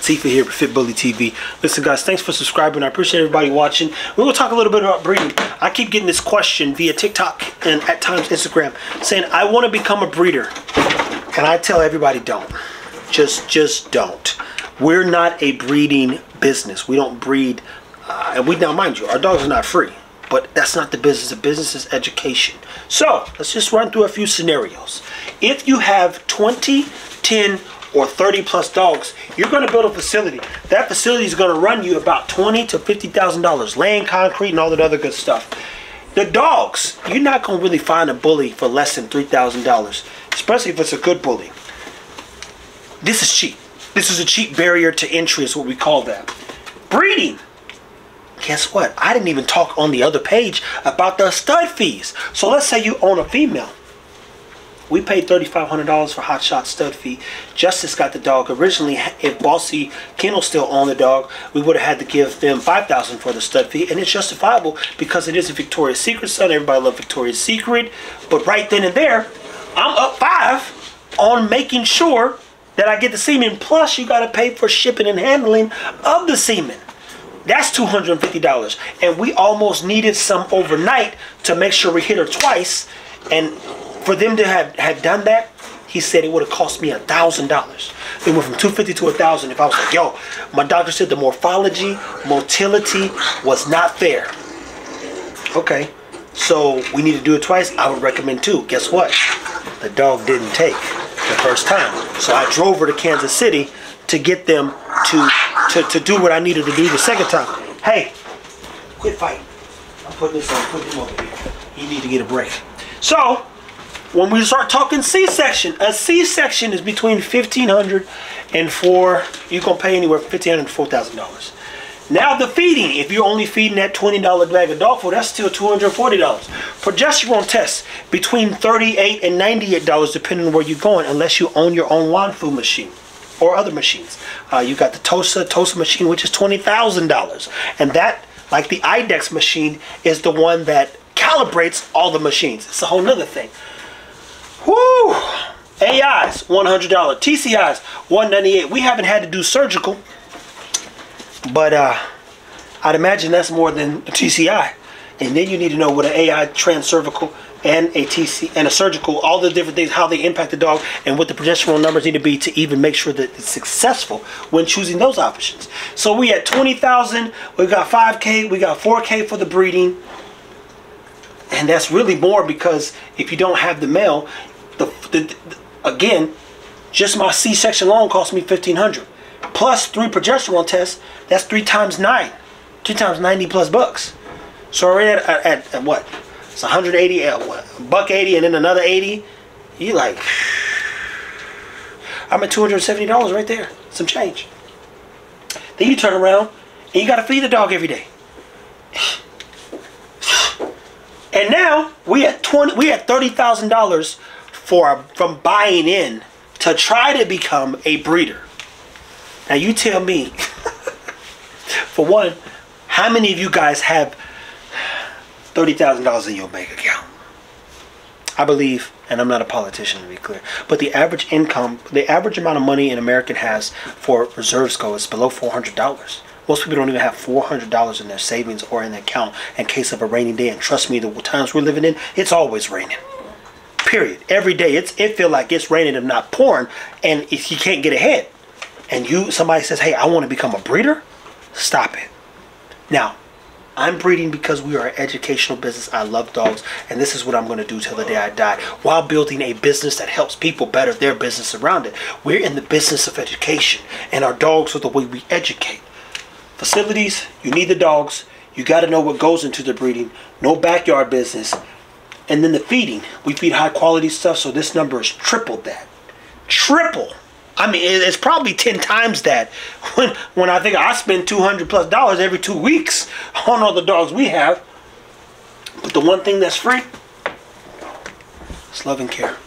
Tifa here with Fit Bully TV. Listen guys, thanks for subscribing. I appreciate everybody watching. We're going to talk a little bit about breeding. I keep getting this question via TikTok and at times Instagram saying, I want to become a breeder. And I tell everybody don't. Just don't. We're not a breeding business. We don't breed. And now mind you, our dogs are not free. But that's not the business. The business is education. So let's just run through a few scenarios. If you have 20, 10, or 30 plus dogs, you're going to build a facility. That facility is going to run you about $20,000 to $50,000, laying concrete and all that other good stuff. The dogs, you're not going to really find a bully for less than $3,000, especially if it's a good bully. This is cheap. This is a cheap barrier to entry is what we call that. Breeding. Guess what? I didn't even talk on the other page about the stud fees. So let's say you own a female. We paid $3,500 for Hot Shot stud fee. Justice got the dog. Originally, if Bossy Kennel still owned the dog, we would have had to give them $5,000 for the stud fee. And it's justifiable because it is a Victoria's Secret son. Everybody loves Victoria's Secret. But right then and there, I'm up $5 on making sure that I get the semen. Plus, you got to pay for shipping and handling of the semen. That's $250. And we almost needed some overnight to make sure we hit her twice. And for them to have done that, he said it would have cost me $1,000. They went from $250 to $1,000. If I was like, yo, my doctor said the morphology, motility was not fair. Okay, so we need to do it twice. I would recommend 2. Guess what? The dog didn't take the first time. So I drove her to Kansas City to get them to do what I needed to do the second time. Hey, quit fighting. I'm putting this on, put him over here. You need to get a break. So, when we start talking C-section, a C-section is between $1,500 and you're going to pay anywhere from $1,500 to $4,000. Now the feeding, if you're only feeding that $20 bag of dog food, that's still $240. Progesterone tests between $38 and $98 depending on where you're going, unless you own your own wand food machine or other machines. You got the TOSA machine, which is $20,000. And that, like the IDEX machine, is the one that calibrates all the machines. It's a whole nother thing. Woo! AIs, $100. TCIs, $198. We haven't had to do surgical, but I'd imagine that's more than a TCI. And then you need to know what an AI transcervical and a TC and a surgical, all the different things, how they impact the dog, and what the progesterone numbers need to be to even make sure that it's successful when choosing those options. So we at $20,000, we got $5K, we got $4K for the breeding. And that's really more because if you don't have the male, again, just my C-section alone cost me $1,500. Plus 3 progesterone tests, that's 3 times 9. 2 times 90 plus bucks. So already at what? It's 180, $180 and then another 80. You like, I'm at $270 right there. Some change. Then you turn around and you got to feed the dog every day. And now we at $30,000 from buying in to try to become a breeder. Now you tell me, for one, how many of you guys have $30,000 in your bank account? I believe, and I'm not a politician to be clear, but the average income, the average amount of money an American has for reserves go is below $400. Most people don't even have $400 in their savings or in their account in case of a rainy day. And trust me, the times we're living in, it's always raining. Period. Every day, it feels like it's raining and not pouring, and if you can't get ahead, and somebody says, "Hey, I want to become a breeder," stop it. Now, I'm breeding because we are an educational business. I love dogs, and this is what I'm going to do till the day I die, while building a business that helps people better their business around it. We're in the business of education, and our dogs are the way we educate. Facilities, you need the dogs. You got to know what goes into the breeding. No backyard business. And then the feeding. We feed high quality stuff, so this number is triple that. Triple. I mean, it's probably 10 times that. When I think I spend $200+ every 2 weeks on all the dogs we have. But the one thing that's free is love and care.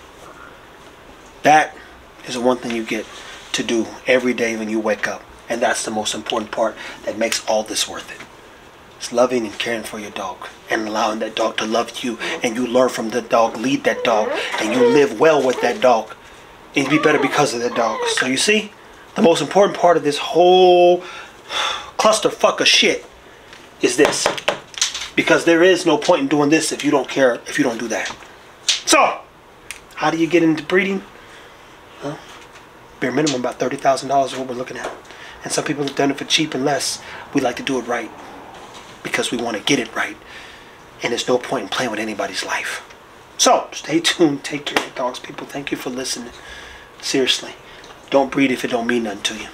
That is the one thing you get to do every day when you wake up. And that's the most important part that makes all this worth it. It's loving and caring for your dog and allowing that dog to love you, and you learn from the dog, lead that dog, and you live well with that dog and you be better because of that dog. So you see, The most important part of this whole clusterfuck of shit is this. Because there is no point in doing this if you don't care, if you don't do that. So, how do you get into breeding? Well, bare minimum about $30,000 is what we're looking at. And some people have done it for cheap and less. We like to do it right. Because we want to get it right. And there's no point in playing with anybody's life. So, stay tuned. Take care of your dogs, people. Thank you for listening. Seriously. Don't breed if it don't mean nothing to you.